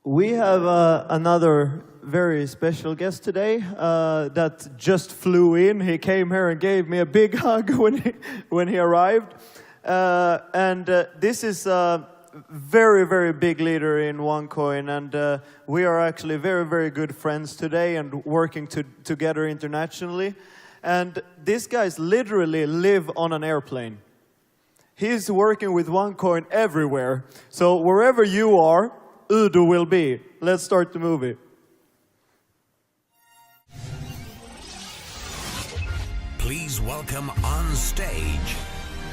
We have another very special guest today that just flew in. He came here and gave me a big hug when he arrived. This is a very, very big leader in OneCoin, and we are actually very, very good friends today and working together internationally. And these guys literally live on an airplane. He's working with OneCoin everywhere. So wherever you are, Udo will be. Let's start the movie. Please welcome on stage,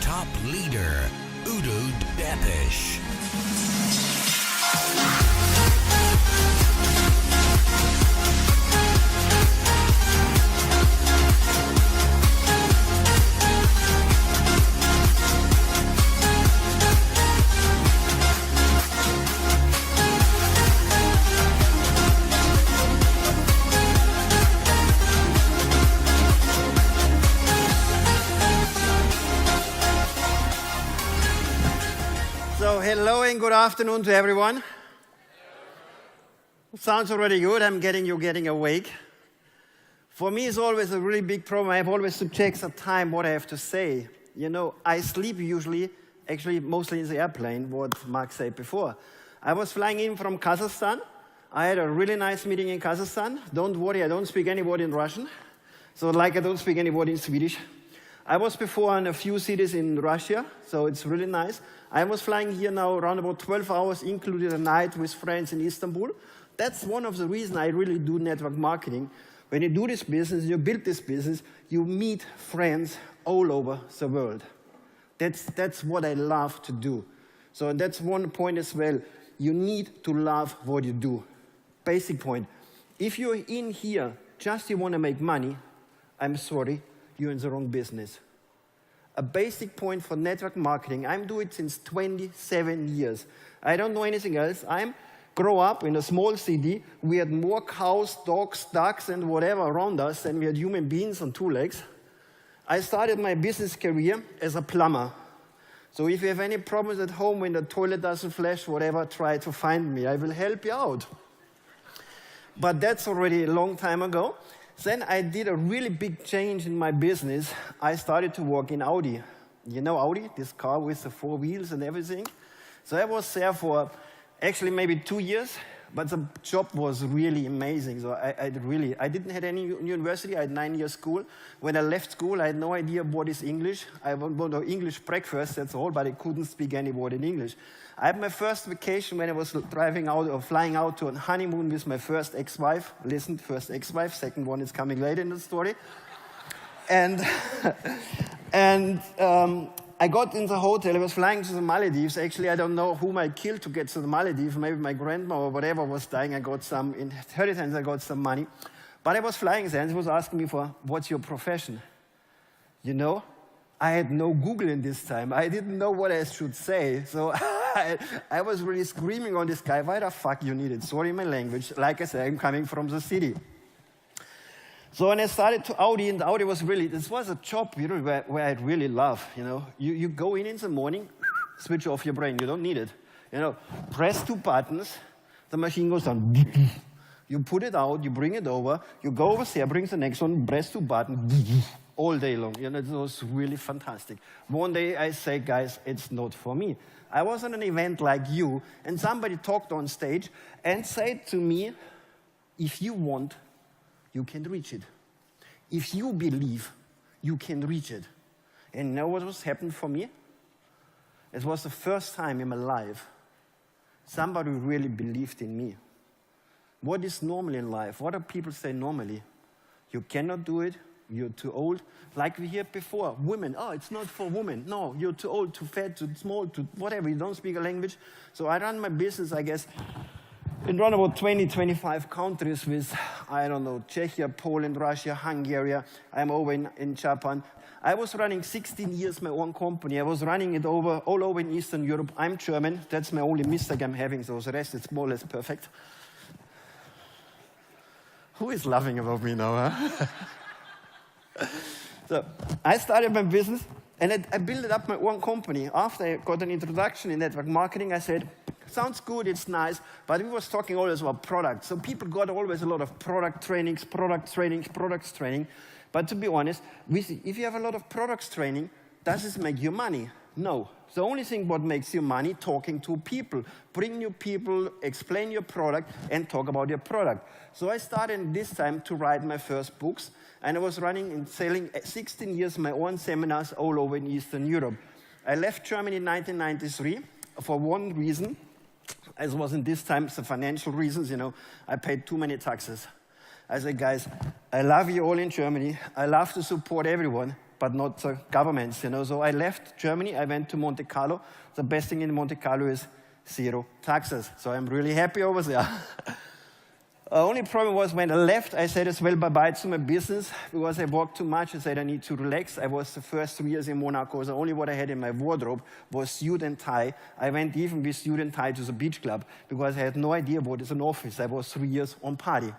top leader, Uddo Depish. So hello and good afternoon to everyone. Sounds already good. You're getting awake. For me, it's always a really big problem. I have always to take some time what I have to say. You know, I sleep usually, actually mostly in the airplane, what Mark said before. I was flying in from Kazakhstan. I had a really nice meeting in Kazakhstan. Don't worry, I don't speak any word in Russian. So like I don't speak any word in Swedish. I was before in a few cities in Russia, so it's really nice. I was flying here now around about 12 hours, including a night with friends in Istanbul. That's one of the reasons I really do network marketing. When you do this business, you build this business, you meet friends all over the world. That's what I love to do. So that's one point as well. You need to love what you do. Basic point. If you're in here just you want to make money, I'm sorry, you're in the wrong business. A basic point for network marketing, I'm doing it since 27 years. I don't know anything else. I grew up in a small city. We had more cows, dogs, ducks, and whatever around us than we had human beings on two legs. I started my business career as a plumber. So if you have any problems at home when the toilet doesn't flush, whatever, try to find me. I will help you out. But that's already a long time ago. Then I did a really big change in my business. I started to work in Audi. You know Audi, this car with the 4 wheels and everything? So I was there for actually maybe 2 years, but the job was really amazing. So I didn't have any university. I had 9 years school. When I left school, I had no idea what is English. I wanted English breakfast, that's all, but I couldn't speak any word in English. I had my first vacation when I was driving out or flying out to a honeymoon with my first ex-wife. Listen, first ex-wife, second one is coming later in the story. And I got in the hotel. I was flying to the Maldives. Actually, I don't know whom I killed to get to the Maldives. Maybe my grandma or whatever was dying. I got some inheritance. I got some money. But I was flying there, and he was asking me for, what's your profession? You know, I had no Google in this time. I didn't know what I should say. So I was really screaming on this guy, why the fuck you need it? Sorry, my language. Like I said, I'm coming from the city. So when I started to Audi, and Audi was really, this was a job, you know, where I really love, you know. You go in the morning, switch off your brain, you don't need it. You know, press 2 buttons, the machine goes on. You put it out, you bring it over, you go over there, bring the next one, press 2 buttons, all day long. You know, it was really fantastic. One day I say, guys, it's not for me. I was on an event like you, and somebody talked on stage and said to me, if you want, you can reach it. If you believe, you can reach it. And you know what was happened for me? It was the first time in my life somebody really believed in me. What is normal in life? What do people say normally? You cannot do it. You're too old. Like we heard before, women, oh, it's not for women. No, you're too old, too fat, too small, too whatever. You don't speak a language. So I run my business, I guess, in around about 20, 25 countries with, I don't know, Czechia, Poland, Russia, Hungary. I'm over in Japan. I was running 16 years my own company. I was running it all over in Eastern Europe. I'm German. That's my only mistake I'm having. So the rest is more or less perfect. Who is laughing about me now, huh? So I started my business, and I built up my own company. After I got an introduction in network marketing, I said, Sounds good, it's nice, but we was talking always about products. So people got always a lot of product trainings. But to be honest, if you have a lot of products training, does this make you money? No. The only thing what makes you money, talking to people. Bring new people, explain your product, and talk about your product. So I started this time to write my first books, and I was running and selling 16 years my own seminars all over in Eastern Europe. I left Germany in 1993 for one reason. As was in this time, the financial reasons, you know, I paid too many taxes. I said, guys, I love you all in Germany. I love to support everyone, but not the governments, you know. So I left Germany. I went to Monte Carlo. The best thing in Monte Carlo is 0 taxes. So I'm really happy over there. The only problem was when I left, I said as well bye-bye to my business because I worked too much. I said I need to relax. I was the first 3 years in Monaco. The only what I had in my wardrobe was suit and tie. I went even with suit and tie to the beach club because I had no idea what is an office. I was 3 years on party.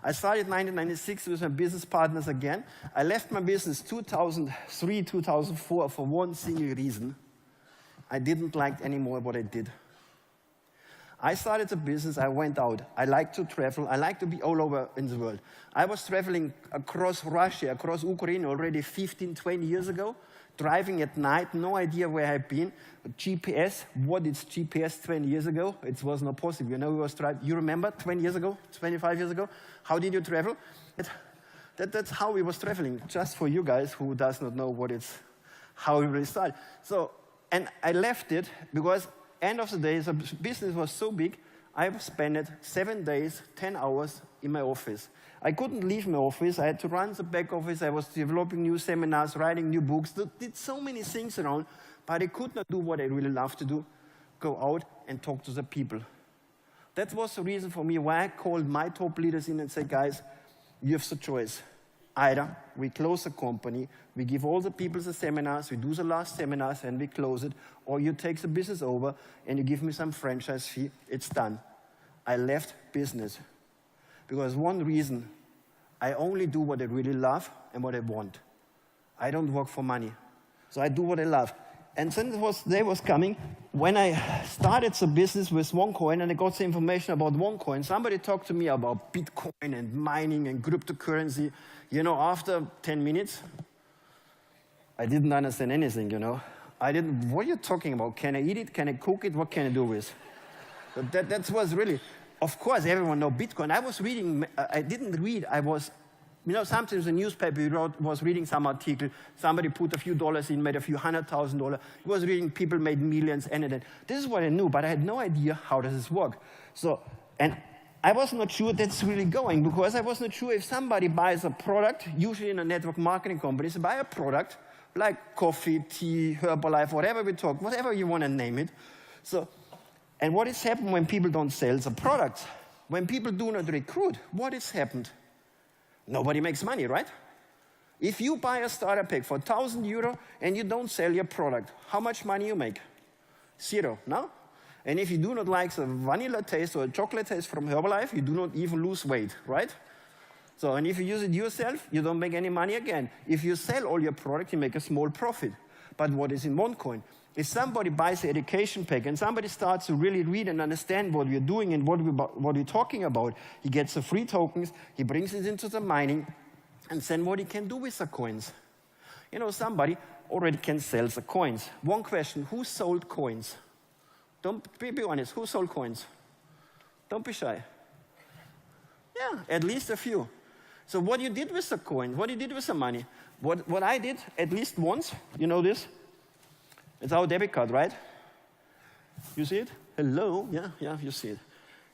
I started in 1996 with my business partners again. I left my business 2003, 2004 for one single reason. I didn't like anymore what I did. I started a business, I went out. I like to travel, I like to be all over in the world. I was traveling across Russia, across Ukraine already 15, 20 years ago, driving at night, no idea where I've been. GPS, what is GPS 20 years ago? It was not possible. You know, we was driving, you remember 20 years ago, 25 years ago? How did you travel? That's how we was traveling, just for you guys who does not know what it's, how we really started. So, and I left it because end of the day, the business was so big, I spent 7 days, 10 hours in my office. I couldn't leave my office. I had to run the back office. I was developing new seminars, writing new books, did so many things around, but I could not do what I really love to do, go out and talk to the people. That was the reason for me why I called my top leaders in and said, guys, you have the choice. Either we close the company, we give all the people the seminars, we do the last seminars and we close it, or you take the business over and you give me some franchise fee, it's done. I left business because one reason, I only do what I really love and what I want. I don't work for money. So I do what I love. And then the day was coming when I started the business with OneCoin and I got the information about OneCoin. Somebody talked to me about Bitcoin and mining and cryptocurrency. You know, after 10 minutes, I didn't understand anything, you know. What are you talking about? Can I eat it? Can I cook it? What can I do with? That was really, of course, everyone knows Bitcoin. I was reading, I didn't read, I was, you know, sometimes the newspaper was reading some article, somebody put a few dollars in, made a few $100,000. He was reading people made millions, and then this is what I knew, but I had no idea how does this work. So, and I was not sure that's really going because I was not sure if somebody buys a product, usually in a network marketing company, they buy a product like coffee, tea, Herbalife, whatever we talk, whatever you want to name it. So, and what has happened when people don't sell the products? When people do not recruit, what has happened? Nobody makes money, right? If you buy a starter pack for €1,000 and you don't sell your product, how much money you make? 0, no? And if you do not like the vanilla taste or chocolate taste from Herbalife, you do not even lose weight, right? So, and if you use it yourself, you don't make any money again. If you sell all your product, you make a small profit. But what is in OneCoin? If somebody buys the education pack and somebody starts to really read and understand what we're doing and what we're talking about, he gets the free tokens, he brings it into the mining, and then what he can do with the coins. You know, somebody already can sell the coins. One question, who sold coins? Don't be honest, who sold coins? Don't be shy. Yeah, at least a few. So what you did with the coin, what you did with the money, what I did at least once, you know this? It's our debit card, right? You see it? Hello, yeah, you see it.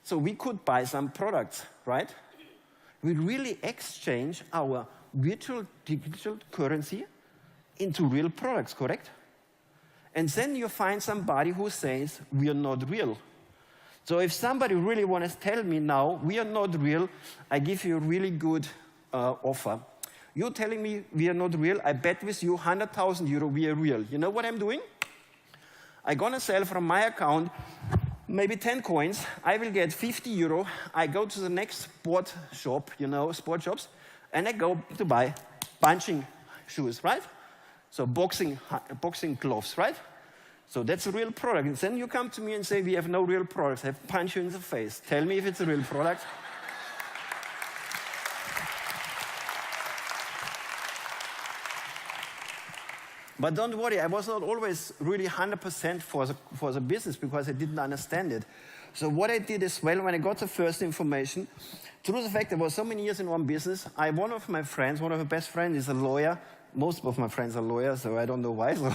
So we could buy some products, right? We really exchange our virtual digital currency into real products, correct? And then you find somebody who says, we are not real. So if somebody really wants to tell me now, we are not real, I give you a really good offer. You're telling me we are not real, I bet with you €100,000 we are real. You know what I'm doing? I'm gonna sell from my account maybe 10 coins, I will get €50, I go to the next sport shop, you know, sport shops, and I go to buy punching shoes, right? So boxing gloves, right? So that's a real product. And then you come to me and say, we have no real products. I punch you in the face. Tell me if it's a real product. But don't worry, I was not always really 100% for the business because I didn't understand it. So what I did as well, when I got the first information, through the fact I was so many years in one business, one of my best friends is a lawyer. Most of my friends are lawyers, so I don't know why. So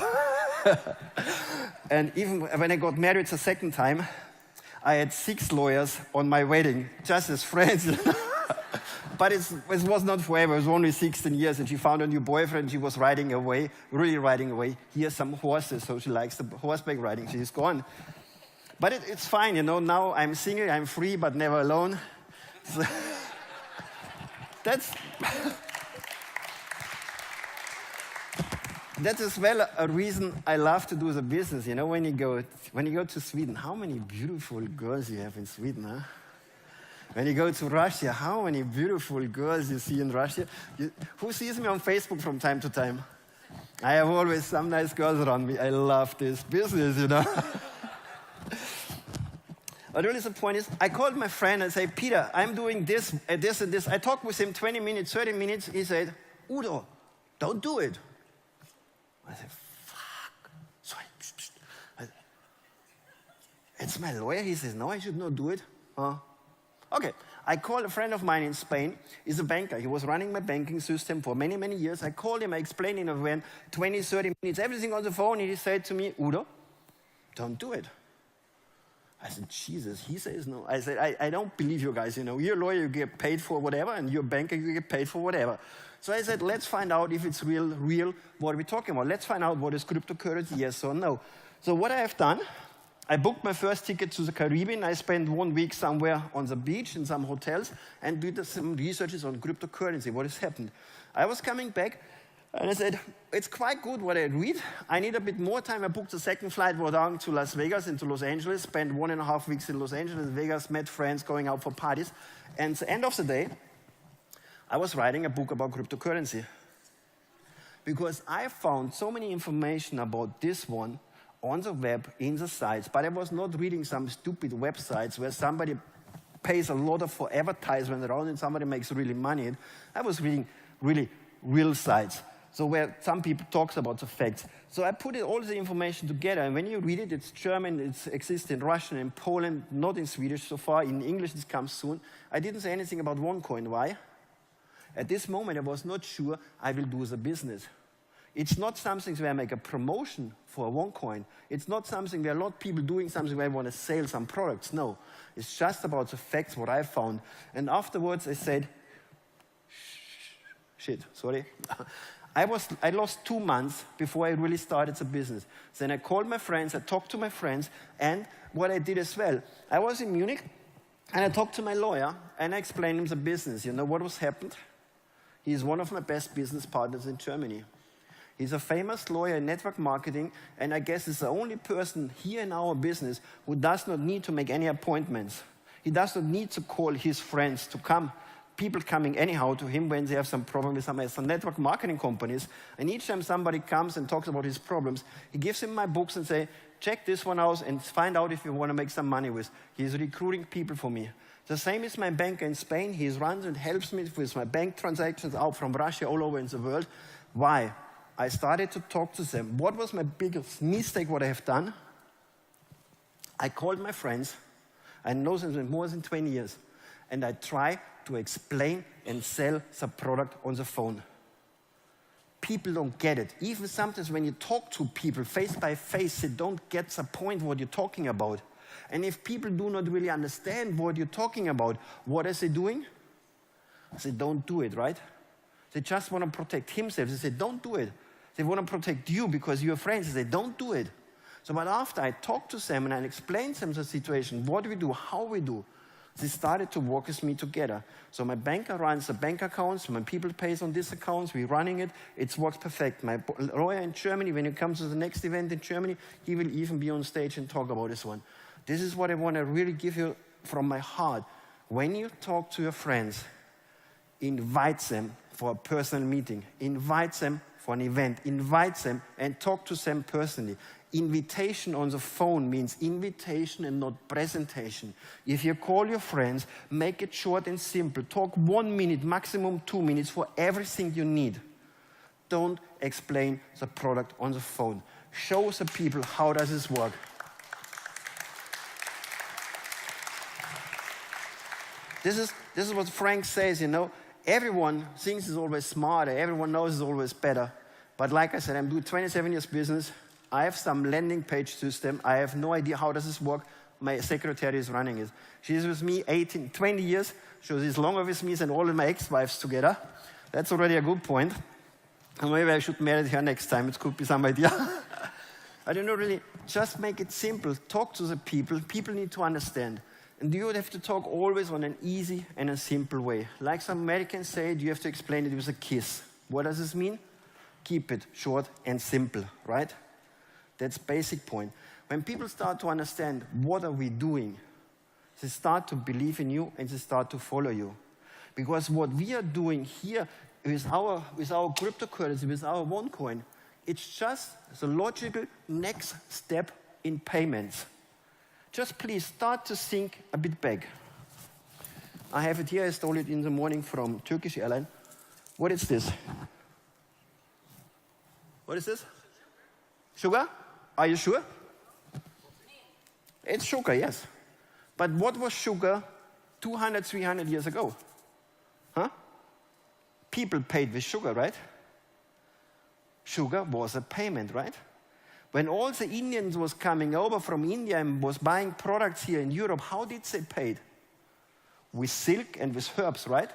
and even when I got married the second time, I had 6 lawyers on my wedding, just as friends. But it was not forever. It was only 16 years, and she found a new boyfriend. She was riding away, really riding away. He has some horses, so she likes the horseback riding. She's gone. But it's fine, you know. Now I'm single, I'm free, but never alone. So that's as well a reason I love to do the business. You know, when you go to Sweden, how many beautiful girls you have in Sweden, huh? When you go to Russia, how many beautiful girls you see in Russia? Who sees me on Facebook from time to time? I have always some nice girls around me. I love this business, you know. But really the point is, I called my friend and said, Peter, I'm doing this, this, and this. I talked with him 20 minutes, 30 minutes. He said, Udo, don't do it. I said, fuck. Sorry. It's my lawyer. He says, no, I should not do it. Okay, I called a friend of mine in Spain. He's a banker. He was running my banking system for many, many years. I called him. I explained in a van, 20, 30 minutes, everything on the phone. And he said to me, Udo, don't do it. I said, Jesus. He says no. I said, I don't believe you guys. You know, you're a lawyer, you get paid for whatever, and you're a banker, you get paid for whatever. So I said, let's find out if it's real, what are we talking about? Let's find out what is cryptocurrency, yes or no. So what I have done, I booked my first ticket to the Caribbean. I spent 1 week somewhere on the beach in some hotels and did some researches on cryptocurrency, what has happened. I was coming back and I said, it's quite good what I read. I need a bit more time. I booked the second flight down to Las Vegas and to Los Angeles, spent 1.5 weeks in Los Angeles, Vegas, met friends, going out for parties. And at the end of the day, I was writing a book about cryptocurrency. Because I found so many information about this one on the web, in the sites, but I was not reading some stupid websites where somebody pays a lot for advertisement around and somebody makes really money. I was reading really real sites, so where some people talks about the facts. So I put all the information together, and when you read it, it's German, it exists in Russian, in Poland, not in Swedish so far. In English, it comes soon. I didn't say anything about OneCoin. Why? At this moment, I was not sure I will do the business. It's not something where I make a promotion for OneCoin. It's not something where a lot of people doing something where I want to sell some products. No, it's just about the facts, what I found. And afterwards I said, shit, sorry. I lost 2 months before I really started the business. Then I called my friends, I talked to my friends, and what I did as well, I was in Munich, and I talked to my lawyer, and I explained him the business. You know what was happened? He's one of my best business partners in Germany. He's a famous lawyer in network marketing, and I guess he's the only person here in our business who does not need to make any appointments. He does not need to call his friends to come. People coming anyhow to him when they have some problem with some network marketing companies. And each time somebody comes and talks about his problems, he gives him my books and say, check this one out and find out if you want to make some money with. He's recruiting people for me. The same is my banker in Spain. He runs and helps me with my bank transactions out from Russia all over in the world. Why? I started to talk to them. What was my biggest mistake, what I have done? I called my friends. I know them for more than 20 years. And I try to explain and sell the product on the phone. People don't get it. Even sometimes when you talk to people face by face, they don't get the point what you're talking about. And if people do not really understand what you're talking about, what are they doing? They don't do it, right? They just want to protect themselves. They say, don't do it. They want to protect you because you're friends. They say, don't do it. So, but after I talked to them and I explained to them the situation, what we do, how we do, they started to work with me together. So my banker runs the bank accounts, my people pays on these accounts, we're running it, it works perfect. My lawyer in Germany, when he comes to the next event in Germany, he will even be on stage and talk about this one. This is what I want to really give you from my heart. When you talk to your friends, invite them for a personal meeting, invite them for an event, invite them and talk to them personally. Invitation on the phone means invitation and not presentation. If you call your friends, make it short and simple. Talk 1 minute, maximum 2 minutes for everything you need. Don't explain the product on the phone. Show the people how does this work. This is what Frank says, you know. Everyone thinks it's always smarter. Everyone knows it's always better. But like I said, I'm doing 27 years business. I have some landing page system. I have no idea how does this work. My secretary is running it. She's with me 20 years. She's longer with me than all of my ex-wives together. That's already a good point. And maybe I should marry her next time. It could be some idea. I don't know really. Just make it simple. Talk to the people. People need to understand. And you would have to talk always on an easy and a simple way. Like some Americans say, you have to explain it with a kiss. What does this mean? Keep it short and simple, right? That's basic point. When people start to understand what are we doing, they start to believe in you and they start to follow you. Because what we are doing here with our cryptocurrency, with our OneCoin, it's just the logical next step in payments. Just please start to think a bit back. I have it here. I stole it in the morning from Turkish airline. What is this? What is this? Sugar? Are you sure? It's sugar, yes. But what was sugar 200, 300 years ago? Huh? People paid with sugar, right? Sugar was a payment, right? When all the Indians was coming over from India and was buying products here in Europe, how did they pay? With silk and with herbs, right?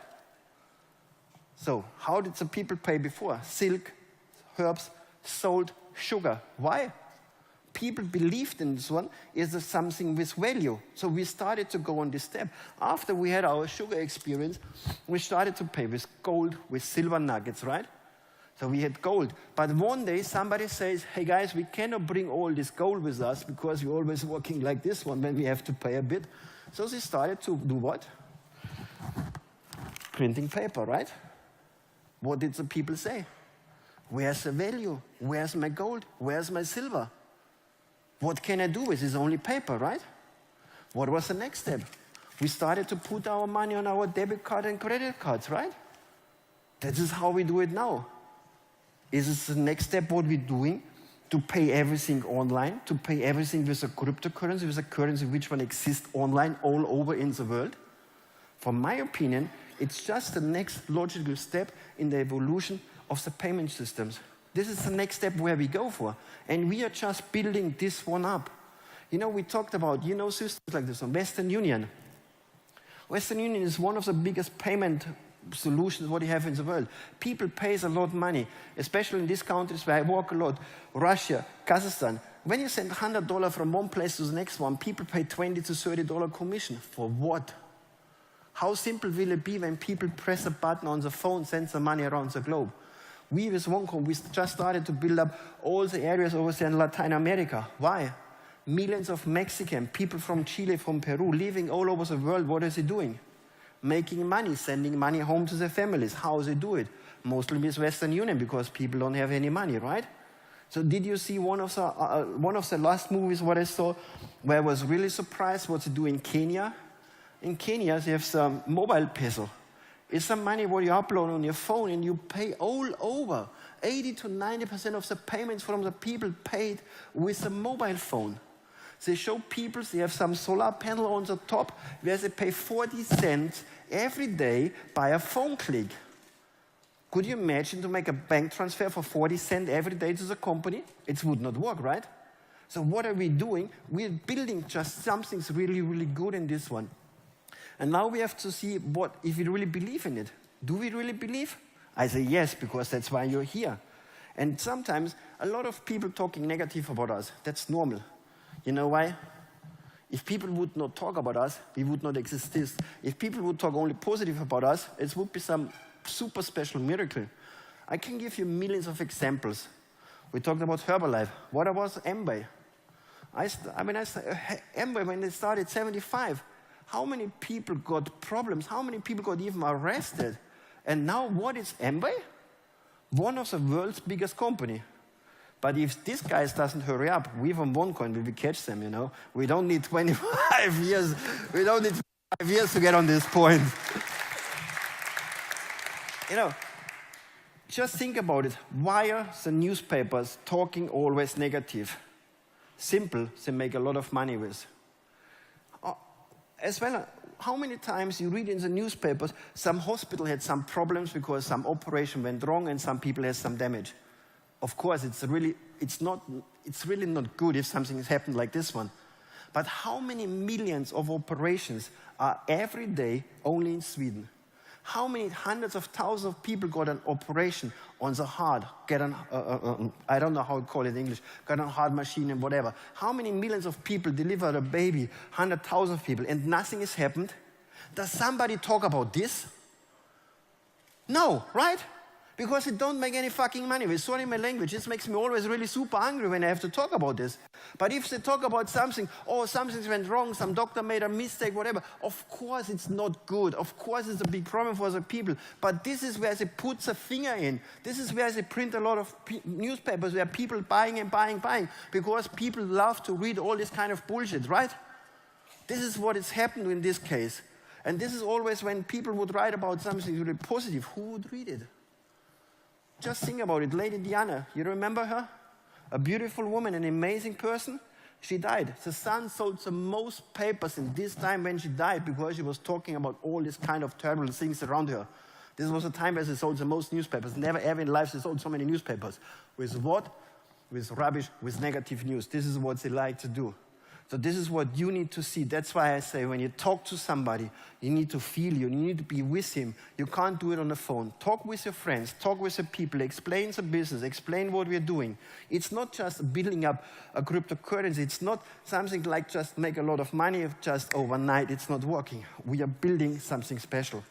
So how did the people pay before? Silk, herbs, sold, sugar. Why? People believed in this one is something with value. So we started to go on this step. After we had our sugar experience, we started to pay with gold, with silver nuggets, right? So we had gold. But one day somebody says, hey guys, we cannot bring all this gold with us because we're always working like this one when we have to pay a bit. So they started to do what? Printing paper, right? What did the people say? Where's the value? Where's my gold? Where's my silver? What can I do with this? Only paper, right? What was the next step? We started to put our money on our debit card and credit cards, right? That is how we do it now. Is this the next step what we're doing? To pay everything online, to pay everything with a cryptocurrency, with a currency which one exists online all over in the world? From my opinion, it's just the next logical step in the evolution of the payment systems. This is the next step where we go for. And we are just building this one up. You know, we talked about, systems like this one, Western Union. Western Union is one of the biggest payment solutions what you have in the world. People pay a lot of money, especially in these countries where I work a lot, Russia, Kazakhstan. When you send $100 from one place to the next one, people pay $20 to $30 commission. For what? How simple will it be when people press a button on the phone, send the money around the globe? We with OneCoin, we just started to build up all the areas over there in Latin America. Why? Millions of Mexican, people from Chile, from Peru, living all over the world. What is he doing? Making money, sending money home to their families. How do they do it? Mostly with Western Union, because people don't have any money, right? So did you see one of the last movies what I saw, where I was really surprised what they do in Kenya? In Kenya, they have some mobile peso. It's some money what you upload on your phone and you pay all over. 80 to 90% of the payments from the people paid with a mobile phone. They show people, they have some solar panel on the top where they pay 40 cents every day by a phone click. Could you imagine to make a bank transfer for 40 cents every day to the company? It would not work, right? So what are we doing? We're building just something really, really good in this one. And now we have to see if we really believe in it. Do we really believe? I say yes, because that's why you're here. And sometimes a lot of people talking negative about us. That's normal. You know why? If people would not talk about us, we would not exist. If people would talk only positive about us, it would be some super special miracle. I can give you millions of examples. We talked about Herbalife. What about Amway? Amway, when they started 75, how many people got problems? How many people got even arrested? And now what is Amway? One of the world's biggest company. But if this guy doesn't hurry up, we from OneCoin, we will catch them, you know. We don't need 25 years. We don't need 5 years to get on this point. You know, just think about it. Why are the newspapers talking always negative? Simple, they make a lot of money with. As well, how many times you read in the newspapers, some hospital had some problems because some operation went wrong and some people had some damage. Of course, it's really not good if something has happened like this one. But how many millions of operations are every day only in Sweden? How many hundreds of thousands of people got an operation on the heart, get an, I don't know how to call it in English, got a heart machine and whatever. How many millions of people delivered a baby, 100,000 people, and nothing has happened? Does somebody talk about this? No, right? Because it don't make any fucking money. Sorry my language, this makes me always really super angry when I have to talk about this. But if they talk about something, oh, something went wrong, some doctor made a mistake, whatever, of course it's not good. Of course it's a big problem for the people. But this is where they put the finger in. This is where they print a lot of newspapers where people buying and buying, because people love to read all this kind of bullshit, right? This is what is happening in this case. And this is always when people would write about something really positive, who would read it? Just think about it. Lady Diana, you remember her? A beautiful woman, an amazing person. She died. The Sun sold the most papers in this time when she died because she was talking about all these kind of terrible things around her. This was a time where they sold the most newspapers. Never ever in life they sold so many newspapers. With what? With rubbish, with negative news. This is what they like to do. So this is what you need to see. That's why I say when you talk to somebody, you need to feel you need to be with him. You can't do it on the phone. Talk with your friends, talk with the people, explain the business, explain what we're doing. It's not just building up a cryptocurrency. It's not something like just make a lot of money just overnight. It's not working. We are building something special.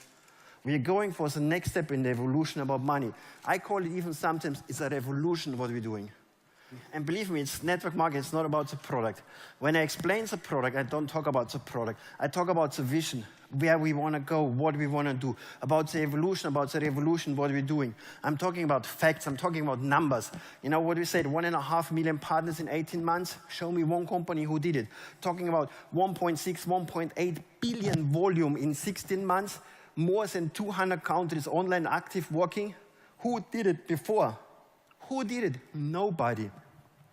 We are going for the next step in the evolution about money. I call it even sometimes it's a revolution what we're doing. And believe me, it's network marketing, it's not about the product. When I explain the product, I don't talk about the product. I talk about the vision, where we want to go, what we want to do, about the evolution, what we're doing. I'm talking about facts, I'm talking about numbers. You know what we said, 1.5 million partners in 18 months? Show me one company who did it. Talking about 1.6, 1.8 billion volume in 16 months, more than 200 countries online active working. Who did it before? Who did it? Nobody.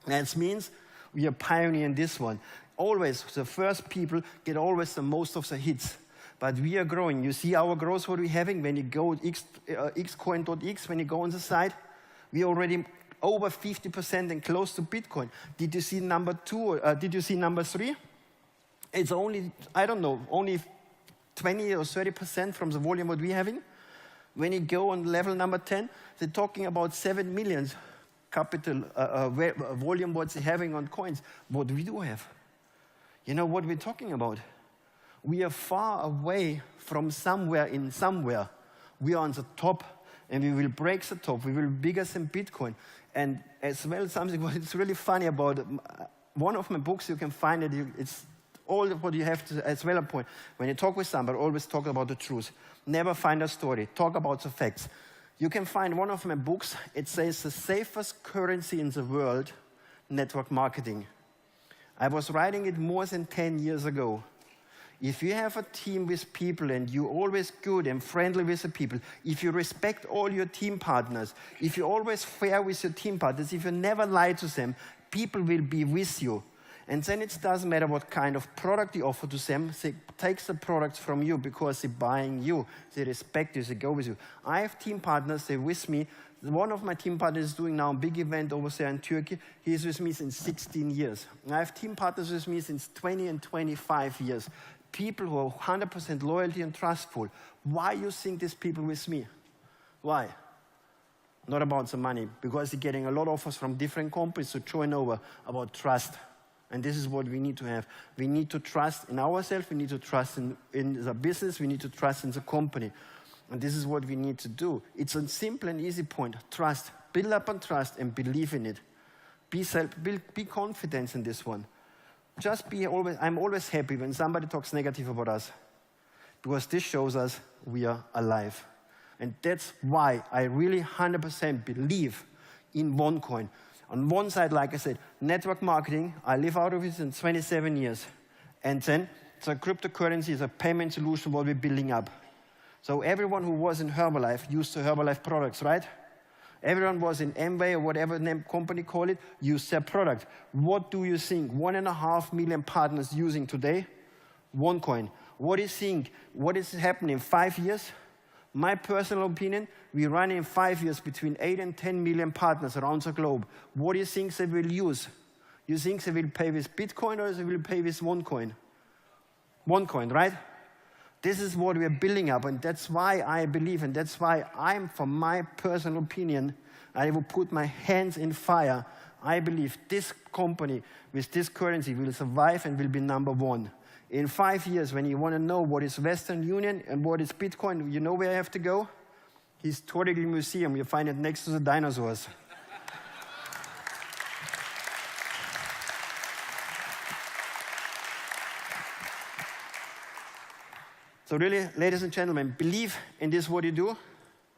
That means we are pioneering this one. Always, the first people get always the most of the hits. But we are growing. You see our growth, what we're having when you go xcoin.x, when you go on the site, we already over 50% and close to Bitcoin. Did you see number 2? Did you see number 3? It's only, I don't know, only 20 or 30% from the volume what we're having. When you go on level number 10, they're talking about 7 million capital volume what they're having on coins. What we do have. You know what we're talking about? We are far away from somewhere in somewhere. We are on the top, and we will break the top. We will be bigger than Bitcoin. And as well, something what is really funny about one of my books, you can find it. It's all what you have to, as well a point. When you talk with somebody, always talk about the truth. Never find a story. Talk about the facts. You can find one of my books. It says the safest currency in the world, network marketing. I was writing it more than 10 years ago. If you have a team with people and you're always good and friendly with the people, if you respect all your team partners, if you're always fair with your team partners, if you never lie to them, people will be with you. And then it doesn't matter what kind of product you offer to them. They take the products from you because they're buying you. They respect you. They go with you. I have team partners. They're with me. One of my team partners is doing now a big event over there in Turkey. He's with me since 16 years. I have team partners with me since 20 and 25 years. People who are 100% loyalty and trustful. Why you think these people with me? Why? Not about the money. Because they're getting a lot of offers from different companies to join over about trust. And this is what we need to have. We need to trust in ourselves. We need to trust in the business. We need to trust in the company. And this is what we need to do. It's a simple and easy point. Trust. Build up on trust and believe in it. Be confident in this one. Just be always, I'm always happy when somebody talks negative about us. Because this shows us we are alive. And that's why I really 100% believe in OneCoin. On one side, like I said, network marketing, I live out of it in 27 years. And then, so cryptocurrency is a payment solution what we're building up. So everyone who was in Herbalife used the Herbalife products, right? Everyone was in Amway or whatever name company call it, used their product. What do you think 1.5 million partners using today? OneCoin. What do you think? What is happening in 5 years? My personal opinion, we run in 5 years between 8 and 10 million partners around the globe. What do you think they will use? You think they will pay with Bitcoin or they will pay with OneCoin? OneCoin, right? This is what we are building up, and that's why I believe, and that's why I'm, from my personal opinion, I will put my hands in fire. I believe this company with this currency will survive and will be number one. In 5 years, when you want to know what is Western Union and what is Bitcoin, you know where I have to go? Historical Museum. You find it next to the dinosaurs. So really, ladies and gentlemen, believe in this what you do.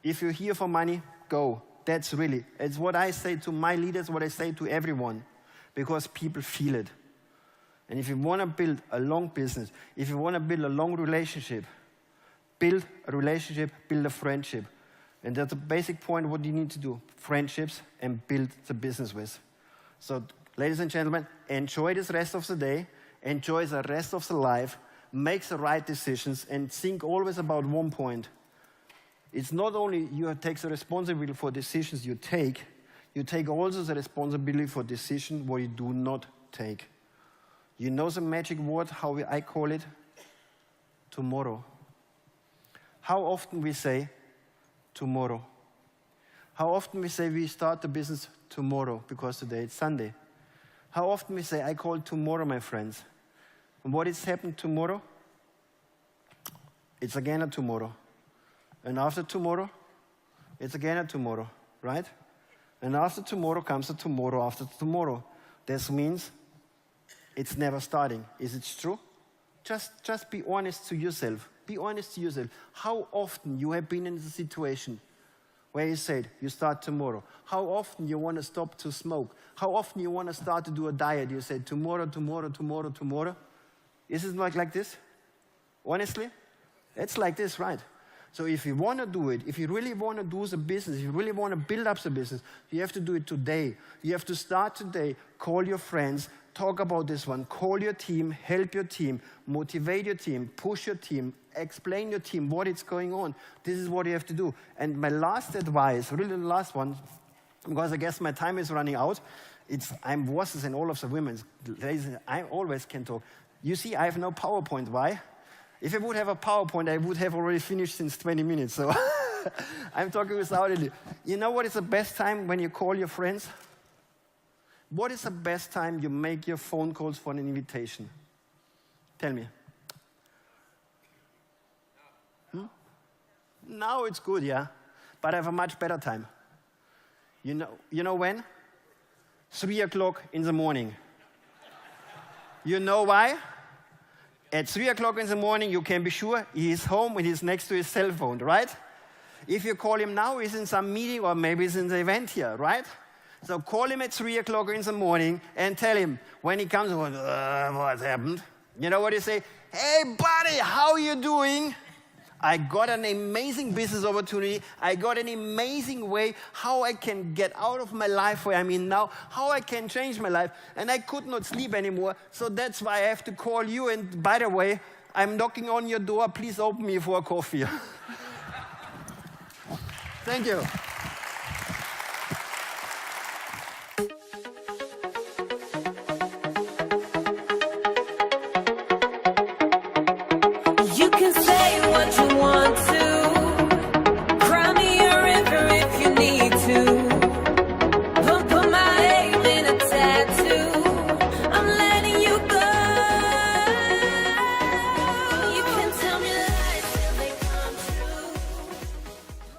If you're here for money, go. That's really, it's what I say to my leaders, what I say to everyone, because people feel it. And if you want to build a long business, if you want to build a long relationship, build a relationship, build a friendship. And that's the basic point what you need to do, friendships and build the business with. So, ladies and gentlemen, enjoy this rest of the day, enjoy the rest of the life, make the right decisions, and think always about one point. It's not only you take the responsibility for decisions you take also the responsibility for decisions what you do not take. You know the magic word, how I call it? Tomorrow. How often we say tomorrow? How often we say we start the business tomorrow because today it's Sunday? How often we say I call tomorrow, my friends? And what is happening tomorrow? It's again a tomorrow. And after tomorrow, it's again a tomorrow, right? And after tomorrow comes a tomorrow after tomorrow. This means it's never starting. Is it true? Just be honest to yourself. Be honest to yourself. How often you have been in the situation where you said, you start tomorrow. How often you want to stop to smoke. How often you want to start to do a diet. You said, tomorrow, tomorrow, tomorrow, tomorrow. Is it not like this? Honestly? It's like this, right? So if you want to do it, if you really want to do the business, if you really want to build up the business, you have to do it today. You have to start today, call your friends, talk about this one, call your team, help your team, motivate your team, push your team, explain your team what is going on. This is what you have to do. And my last advice, really the last one, because I guess my time is running out, I'm worse than all of the women. I always can talk. You see, I have no PowerPoint. Why? If I would have a PowerPoint, I would have already finished since 20 minutes. So I'm talking without it. You know what is the best time when you call your friends? What is the best time you make your phone calls for an invitation? Tell me. Now it's good, yeah. But I have a much better time. You know when? 3 o'clock in the morning. You know why? At 3 o'clock in the morning, you can be sure he is home and he's next to his cell phone, right? If you call him now, he's in some meeting or maybe he's in the event here, right? So call him at 3 o'clock in the morning and tell him when he comes, what happened? You know what you say? Hey, buddy, how are you doing? I got an amazing business opportunity. I got an amazing way how I can get out of my life where I'm in now, how I can change my life. And I could not sleep anymore, so that's why I have to call you. And by the way, I'm knocking on your door. Please open me for a coffee. Thank you. You can say what you want to.